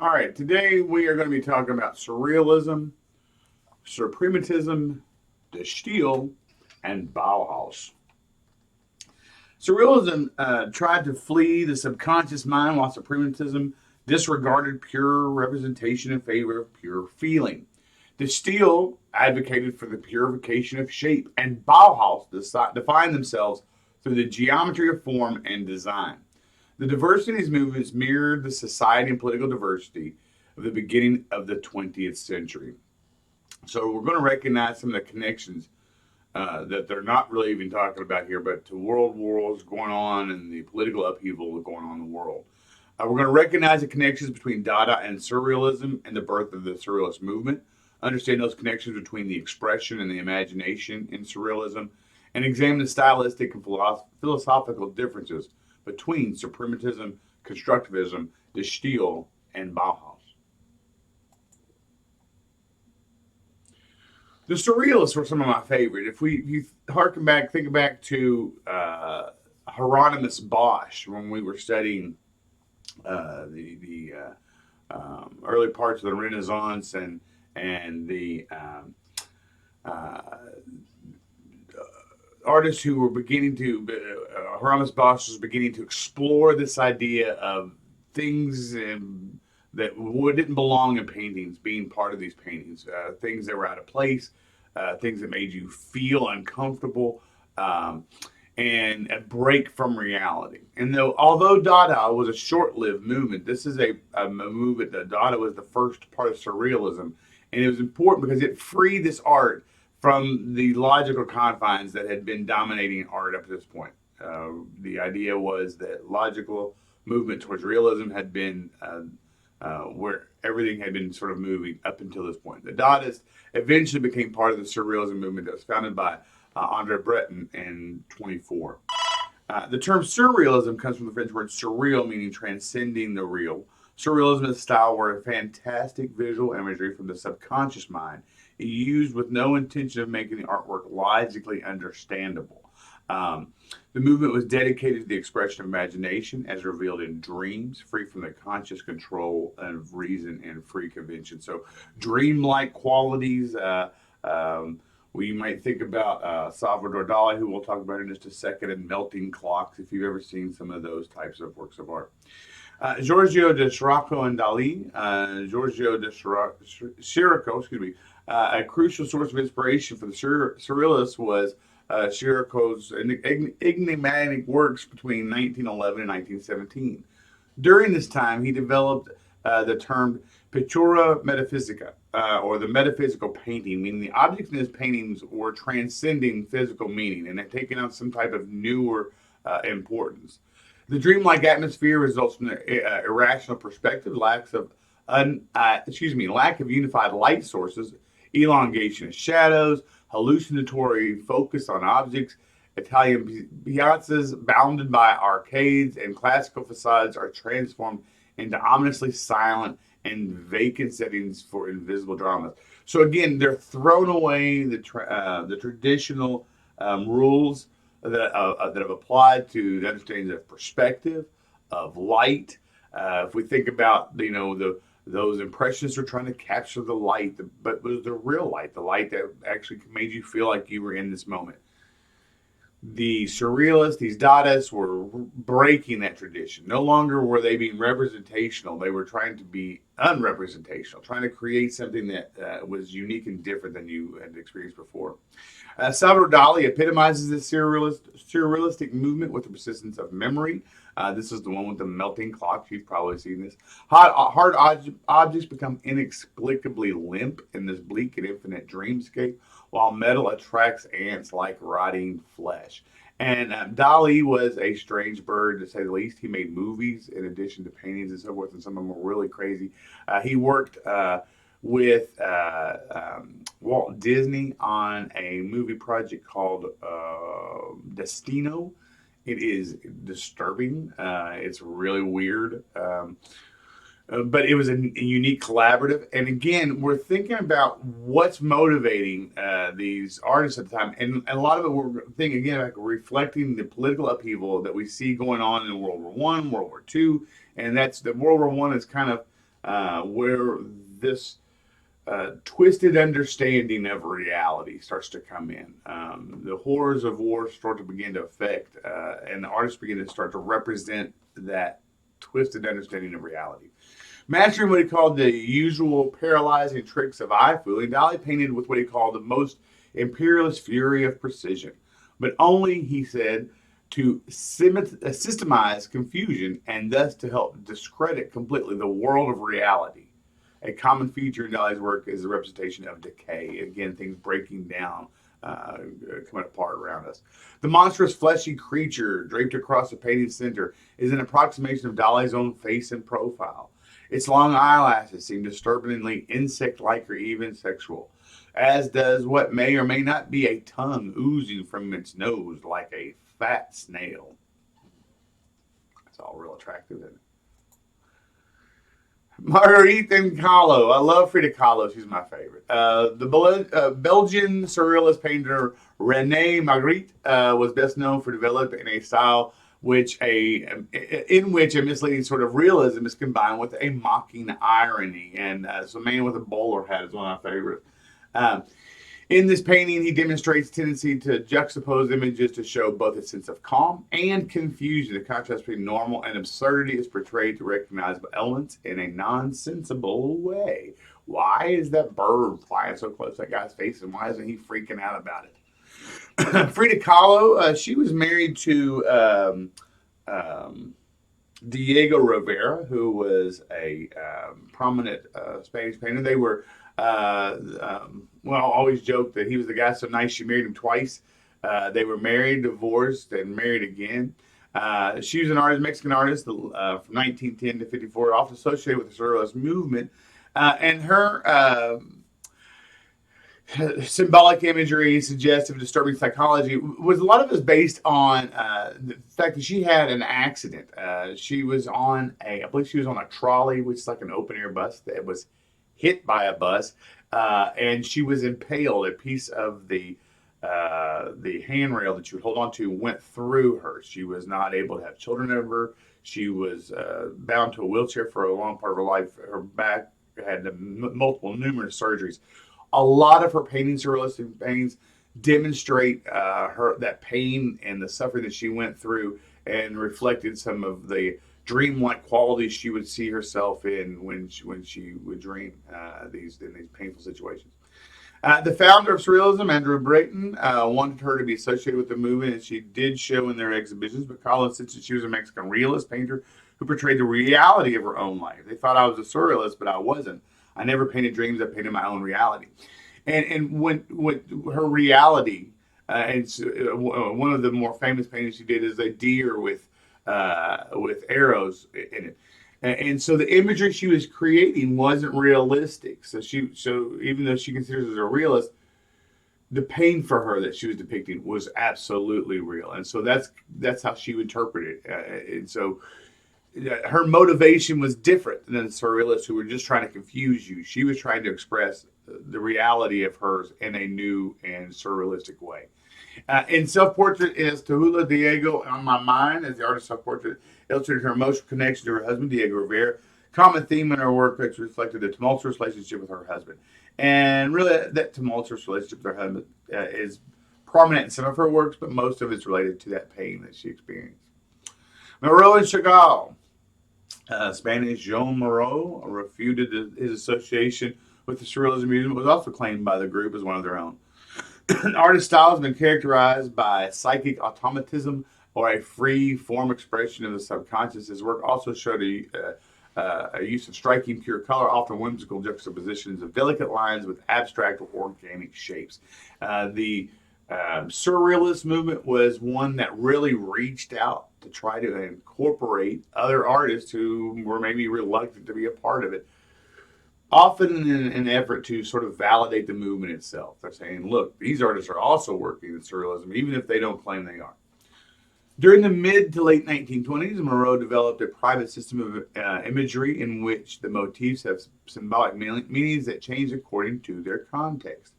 All right, today we are going to be talking about surrealism, suprematism, Destijl, and Bauhaus. Surrealism tried to flee the subconscious mind, while suprematism disregarded pure representation in favor of pure feeling. Destijl advocated for the purification of shape, and Bauhaus defined themselves through the geometry of form and design. The diversity in these movements mirrored the society and political diversity of the beginning of the 20th century. So we're going to recognize some of the connections that they're not really even talking about here, but to world wars going on and the political upheaval going on in the world. We're going to recognize the connections between Dada and Surrealism and the birth of the Surrealist movement, understand those connections between the expression and the imagination in Surrealism, and examine the stylistic and philosophical differences between suprematism, constructivism, Destijl, and Bauhaus. The Surrealists were some of my favorite. If you harken back, think back to Hieronymus Bosch when we were studying the early parts of the Renaissance and the artists who were beginning to Hieronymus Bosch was beginning to explore this idea of things that didn't belong in paintings being part of these paintings, things that were out of place, things that made you feel uncomfortable, and a break from reality. And although Dada was a short-lived movement, this is a movement that Dada was the first part of surrealism, and it was important because it freed this art from the logical confines that had been dominating art up to this point. The idea was that logical movement towards realism had been where everything had been sort of moving up until this point. The Dadists eventually became part of the surrealism movement that was founded by Andre Breton in 24. The term surrealism comes from the French word surreal, meaning transcending the real. Surrealism is a style where fantastic visual imagery from the subconscious mind is used with no intention of making the artwork logically understandable. The movement was dedicated to the expression of imagination as revealed in dreams, free from the conscious control of reason and free convention. So, dreamlike qualities. We might think about Salvador Dali, who we'll talk about in just a second, and melting clocks, if you've ever seen some of those types of works of art. Giorgio de Chirico and Dali, Giorgio de Chirico, a crucial source of inspiration for the Surrealists was Chirico's enigmatic works between 1911 and 1917. During this time, he developed the term pittura metaphysica, or the metaphysical painting, meaning the objects in his paintings were transcending physical meaning and had taken on some type of newer importance. The dreamlike atmosphere results from the irrational perspective, lack of unified light sources, elongation of shadows, hallucinatory focus on objects. Italian piazzas bounded by arcades and classical facades are transformed into ominously silent and vacant settings for invisible dramas. So again, they're thrown away the traditional rules that have applied to the understanding of perspective, of light. If we think about those impressionists are trying to capture the light, but it was the real light, the light that actually made you feel like you were in this moment. The surrealists, these Dadists, were breaking that tradition. No longer were they being representational. They were trying to be unrepresentational, trying to create something that was unique and different than you had experienced before. Salvador Dali epitomizes this surrealistic movement with the persistence of memory. This is the one with the melting clocks. You've probably seen this. Hard objects become inexplicably limp in this bleak and infinite dreamscape, while metal attracts ants like rotting flesh. And Dali was a strange bird, to say the least. He made movies in addition to paintings and so forth, and some of them were really crazy. He worked with Walt Disney on a movie project called Destino. It is disturbing. It's really weird. But it was a unique collaborative. And again, we're thinking about what's motivating these artists at the time. And a lot of it, we're thinking, again, like reflecting the political upheaval that we see going on in World War I, World War II. And that's the World War I is kind of where this twisted understanding of reality starts to come in. The horrors of war start to begin to affect, and the artists begin to start to represent that twisted understanding of reality. Mastering what he called the usual paralyzing tricks of eye fooling, Dali painted with what he called the most imperialist fury of precision, but only, he said, to systemize confusion and thus to help discredit completely the world of reality. A common feature in Dali's work is the representation of decay. Again, things breaking down, coming apart around us. The monstrous fleshy creature draped across the painting's center is an approximation of Dali's own face and profile. Its long eyelashes seem disturbingly insect-like or even sexual, as does what may or may not be a tongue oozing from its nose like a fat snail. That's all real attractive, isn't it? Marguerite Kahlo. I love Frida Kahlo. She's my favorite. The Belgian surrealist painter René Magritte was best known for developing a style in which a misleading sort of realism is combined with a mocking irony. And so, Man with a Bowler Hat is one of my favorites. In this painting, he demonstrates tendency to juxtapose images to show both a sense of calm and confusion. The contrast between normal and absurdity is portrayed to recognizable elements in a nonsensible way. Why is that bird flying so close to that guy's face, and why isn't he freaking out about it? Frida Kahlo, she was married to Diego Rivera, who was a prominent Spanish painter. They were always joke that he was the guy so nice she married him twice. They were married, divorced, and married again. She was an artist, Mexican artist, from 1910 to 54, often associated with the surrealist movement. And her symbolic imagery, suggestive, disturbing psychology was a lot of it based on the fact that she had an accident. She was on I believe she was on a trolley, which is like an open air bus that was hit by a bus, and she was impaled. A piece of the handrail that she would hold on to went through her. She was not able to have children over. She was bound to a wheelchair for a long part of her life. Her back had numerous surgeries. A lot of her paintings, surrealistic paintings, demonstrate that pain and the suffering that she went through, and reflected some of the dreamlike qualities she would see herself in when she would dream in these painful situations. The founder of surrealism, Andrew Brayton, wanted her to be associated with the movement, and she did show in their exhibitions. But Kahlo insisted she was a Mexican realist painter who portrayed the reality of her own life. They thought I was a surrealist, but I wasn't. I never painted dreams. I painted my own reality. And when her reality, one of the more famous paintings she did is a deer with arrows in it. And so the imagery she was creating wasn't realistic. So even though she considers herself a realist, the pain for her that she was depicting was absolutely real. And so that's how she interpreted it. And so her motivation was different than the surrealists who were just trying to confuse you. She was trying to express the reality of hers in a new and surrealistic way. In self-portrait is Tahula Diego on My Mind, as the artist's self-portrait illustrated her emotional connection to her husband, Diego Rivera. Common theme in her work which reflected the tumultuous relationship with her husband. And really, that tumultuous relationship with her husband is prominent in some of her works, but most of it's related to that pain that she experienced. Miro and Chagall. Spanish Joan Miro refuted his association with the surrealism movement, was also claimed by the group as one of their own. Artist style has been characterized by psychic automatism or a free form expression of the subconscious. His work also showed a use of striking pure color, often whimsical juxtapositions of delicate lines with abstract or organic shapes. The surrealist movement was one that really reached out to try to incorporate other artists who were maybe reluctant to be a part of it, often in an effort to sort of validate the movement itself. They're saying, look, these artists are also working in surrealism, even if they don't claim they are. During the mid to late 1920s, Miro developed a private system of imagery in which the motifs have symbolic meanings that change according to their context.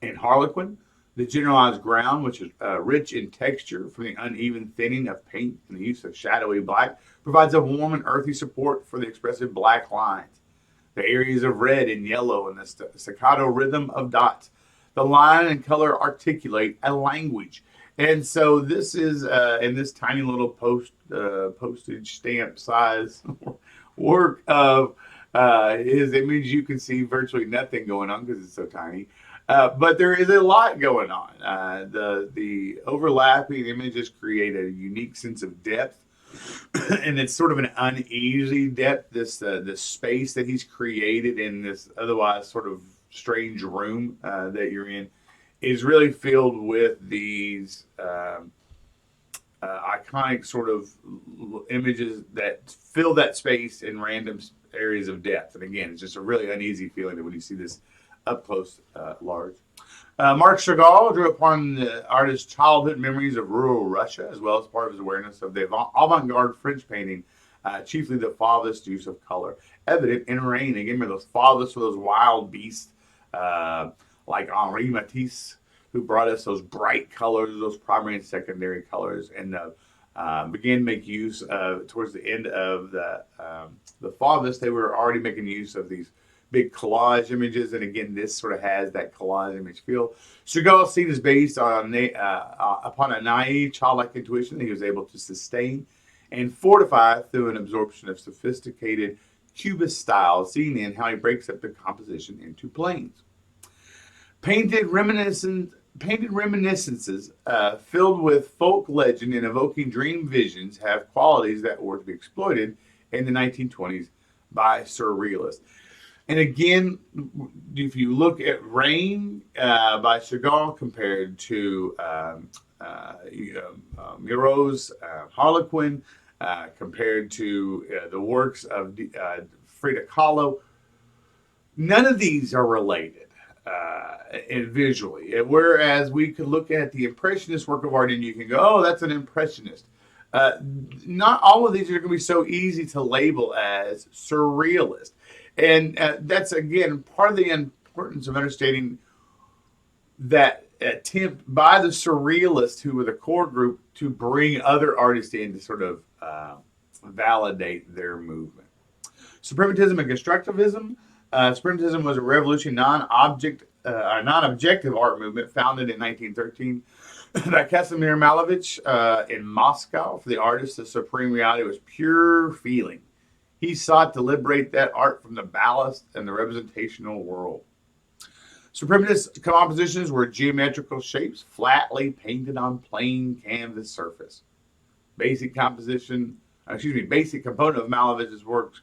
In Harlequin, the generalized ground, which is rich in texture from the uneven thinning of paint and the use of shadowy black, provides a warm and earthy support for the expressive black lines, the areas of red and yellow, and the staccato rhythm of dots. The line and color articulate a language. And so this is in this tiny little postage stamp size work of his image. You can see virtually nothing going on because it's so tiny. But there is a lot going on. The overlapping images create a unique sense of depth, and it's sort of an uneasy depth. This space that he's created in this otherwise sort of strange room that you're in is really filled with these iconic sort of images that fill that space in random areas of depth. And again, it's just a really uneasy feeling when you see this up close, large. Marc Chagall drew upon the artist's childhood memories of rural Russia, as well as part of his awareness of the avant-garde French painting, chiefly the fatherless use of color, evident in rain. Again, remember those fatherless for those wild beasts, like Henri Matisse, who brought us those bright colors, those primary and secondary colors, and began to make use of, towards the end of the fatherless, they were already making use of these big collage images, and again, this sort of has that collage image feel. Chagall's scene is based on upon a naive, childlike intuition that he was able to sustain and fortify through an absorption of sophisticated Cubist style, seeing in how he breaks up the composition into planes. Painted reminiscences filled with folk legend and evoking dream visions have qualities that were to be exploited in the 1920s by surrealists. And again, if you look at Rain by Chagall compared to Miro's Harlequin, compared to the works of Frida Kahlo, none of these are related visually. Whereas we could look at the Impressionist work of art and you can go, oh, that's an Impressionist. Not all of these are going to be so easy to label as surrealist. And that's, again, part of the importance of understanding that attempt by the surrealists, who were the core group, to bring other artists in to sort of validate their movement. Suprematism and constructivism. Suprematism was a revolutionary non-objective art movement founded in 1913 by Casimir Malevich in Moscow. For the artist, the supreme reality was pure feeling. He sought to liberate that art from the ballast and the representational world. Suprematist compositions were geometrical shapes flatly painted on plain canvas surface. Basic component of Malevich's works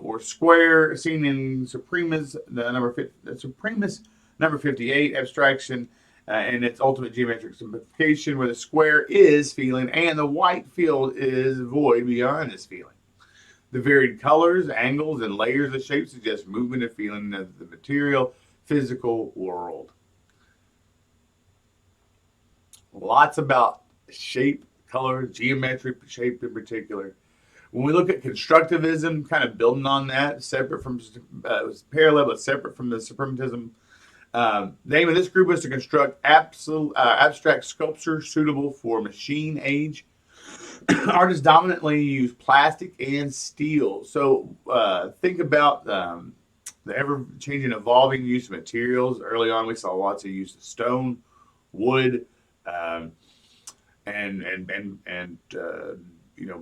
were square, seen in Supremus number 58, abstraction, and its ultimate geometric simplification, where the square is feeling and the white field is void beyond this feeling. The varied colors, angles, and layers of shape suggest movement and feeling of the material, physical world. Lots about shape, color, geometric shape in particular. When we look at constructivism, kind of building on that, parallel but separate from the suprematism, the aim of this group was to construct abstract sculpture suitable for machine age. Artists dominantly use plastic and steel. So think about the ever-changing, evolving use of materials. Early on, we saw lots of use of stone, wood,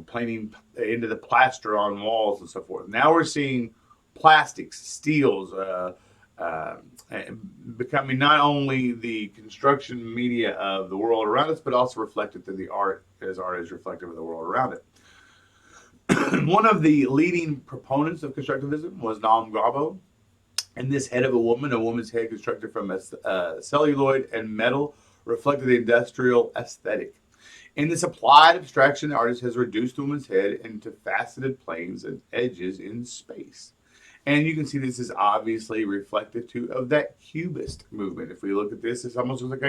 planing into the plaster on walls and so forth. Now we're seeing plastics, steels, becoming not only the construction media of the world around us, but also reflected through the art, as art is reflective of the world around it. One of the leading proponents of constructivism was Joan Miro, and this head of a woman's head constructed from celluloid and metal, reflected the industrial aesthetic. In this applied abstraction, the artist has reduced the woman's head into faceted planes and edges in space. And you can see this is obviously reflective too of that Cubist movement. If we look at this, it's almost like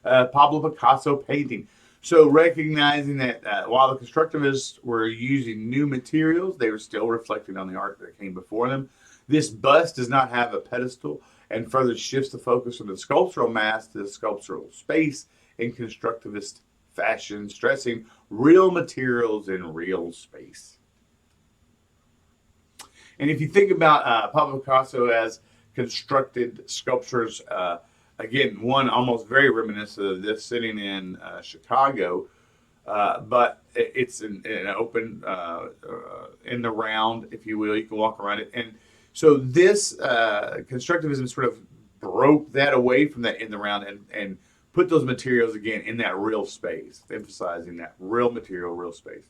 a Pablo Picasso painting. So recognizing that while the constructivists were using new materials, they were still reflecting on the art that came before them. This bust does not have a pedestal and further shifts the focus from the sculptural mass to the sculptural space in constructivist fashion, stressing real materials in real space. And if you think about Pablo Picasso as constructed sculptures, again, one almost very reminiscent of this sitting in Chicago, but it's an open in the round, if you will. You can walk around it. And so this constructivism sort of broke that away from that in the round and put those materials again in that real space, emphasizing that real material, real space.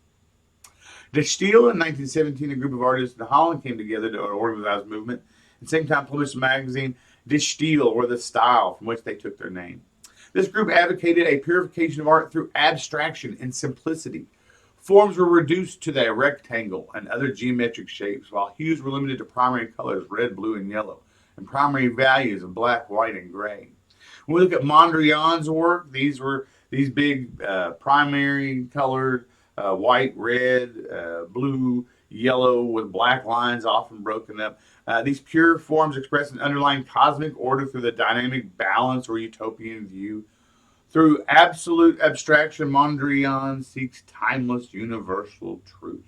Destijl in 1917, a group of artists in Holland came together to organize a movement. At the same time, published a magazine, Destijl, or the style from which they took their name. This group advocated a purification of art through abstraction and simplicity. Forms were reduced to the rectangle and other geometric shapes, while hues were limited to primary colors, red, blue, and yellow, and primary values of black, white, and gray. When we look at Mondrian's work, these were these big primary colored white, red, blue, yellow, with black lines often broken up. These pure forms express an underlying cosmic order through the dynamic balance or utopian view. Through absolute abstraction, Mondrian seeks timeless universal truth.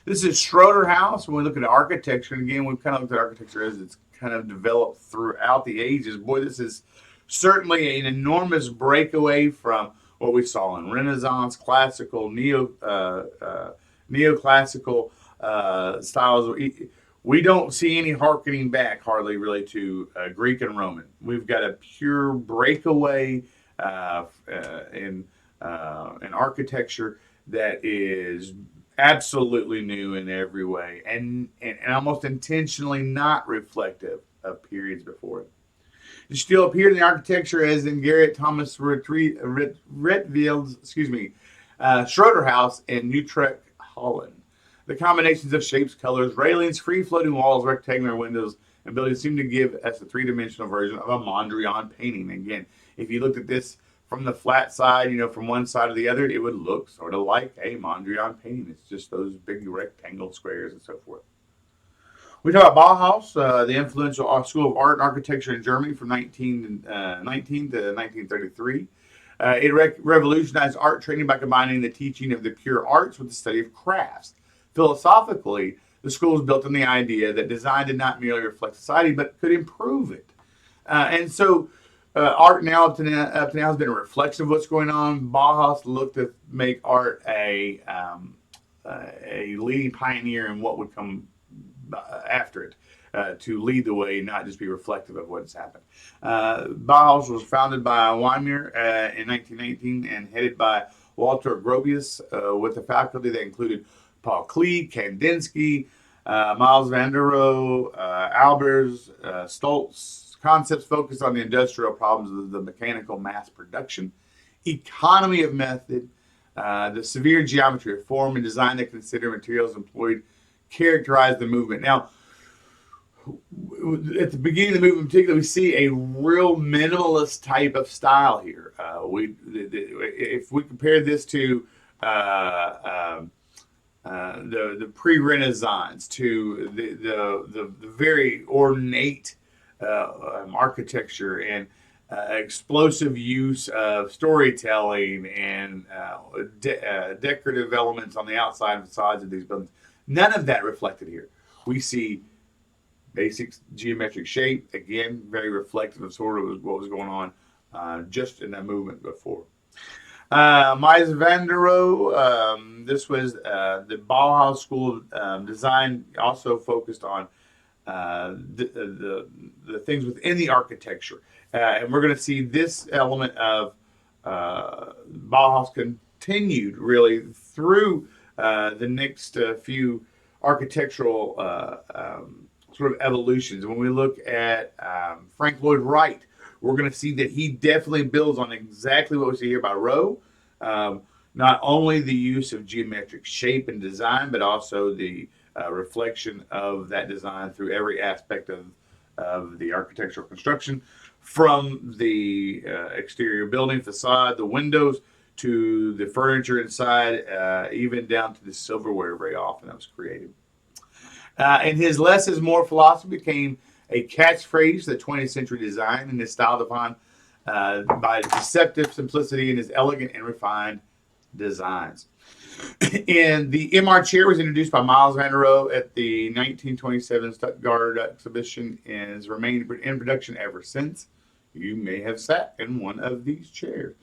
This is Schroeder House. When we look at architecture, and again, we've kind of looked at architecture as it's kind of developed throughout the ages. Boy, this is certainly an enormous breakaway from what we saw in Renaissance, classical, neoclassical styles. We don't see any hearkening back, hardly really, to Greek and Roman. We've got a pure breakaway in architecture that is absolutely new in every way, and almost intentionally not reflective of periods before it. It still appeared in the architecture as in Gerrit Thomas Ritvild's, Schroeder House in Utrecht, Holland. The combinations of shapes, colors, railings, free-floating walls, rectangular windows, and buildings seem to give us a three-dimensional version of a Mondrian painting. Again, if you looked at this from the flat side, from one side or the other, it would look sort of like a Mondrian painting. It's just those big rectangle squares and so forth. We talk about Bauhaus, the influential school of art and architecture in Germany from 1919 to 1933. It revolutionized art training by combining the teaching of the pure arts with the study of crafts. Philosophically, the school was built on the idea that design did not merely reflect society, but could improve it. And so art now up to now has been a reflection of what's going on. Bauhaus looked to make art a leading pioneer in what would come after it, to lead the way, not just be reflective of what's happened. Bauhaus was founded by Weimar in 1919 and headed by Walter Gropius, with a faculty that included Paul Klee, Kandinsky, Miles van der Rohe, Albers, Stoltz. Concepts focused on the industrial problems of the mechanical mass production, economy of method, the severe geometry of form, and design that consider materials employed characterize the movement. Now, at the beginning of the movement in particular, we see a real minimalist type of style here. If we compare this to the pre-Renaissance, to the very ornate architecture and explosive use of storytelling and decorative elements on the outside facades of these buildings, none of that reflected here. We see basic geometric shape, again, very reflective of sort of what was going on just in that movement before. Miles van der Rohe, this was the Bauhaus School of Design, also focused on the things within the architecture. And we're going to see this element of Bauhaus continued really through the next few architectural sort of evolutions. When we look at Frank Lloyd Wright, we're going to see that he definitely builds on exactly what we see here by Rowe. Not only the use of geometric shape and design, but also the reflection of that design through every aspect of the architectural construction, from the exterior building facade, the windows, to the furniture inside, even down to the silverware very often that was created. And his less is more philosophy became a catchphrase for the 20th century design, and is styled upon by deceptive simplicity and his elegant and refined designs. And the MR chair was introduced by Miles van der Rohe at the 1927 Stuttgart exhibition and has remained in production ever since. You may have sat in one of these chairs.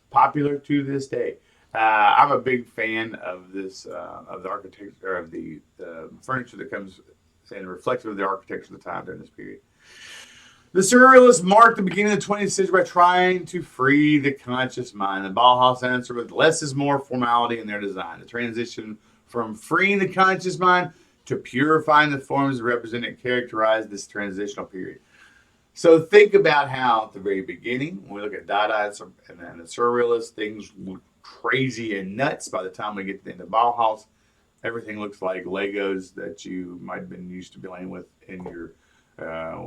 Popular to this day. I'm a big fan of this, of the architecture, of the furniture that comes and reflective of the architecture of the time during this period. The surrealists marked the beginning of the 20th century by trying to free the conscious mind. The Bauhaus answered with less is more formality in their design. The transition from freeing the conscious mind to purifying the forms that represent and characterize this transitional period. So think about how at the very beginning, when we look at Dada and then the surrealists, things look crazy and nuts. By the time we get into Bauhaus, everything looks like Legos that you might have been used to playing with in your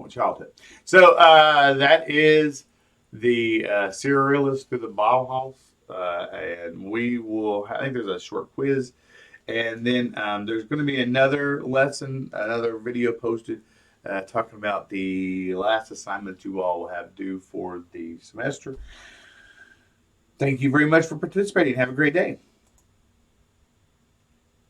childhood. So that is the surrealist through the Bauhaus, and we will. I think there's a short quiz, and then there's going to be another lesson, another video posted talking about the last assignment you all will have due for the semester. Thank you very much for participating. Have a great day.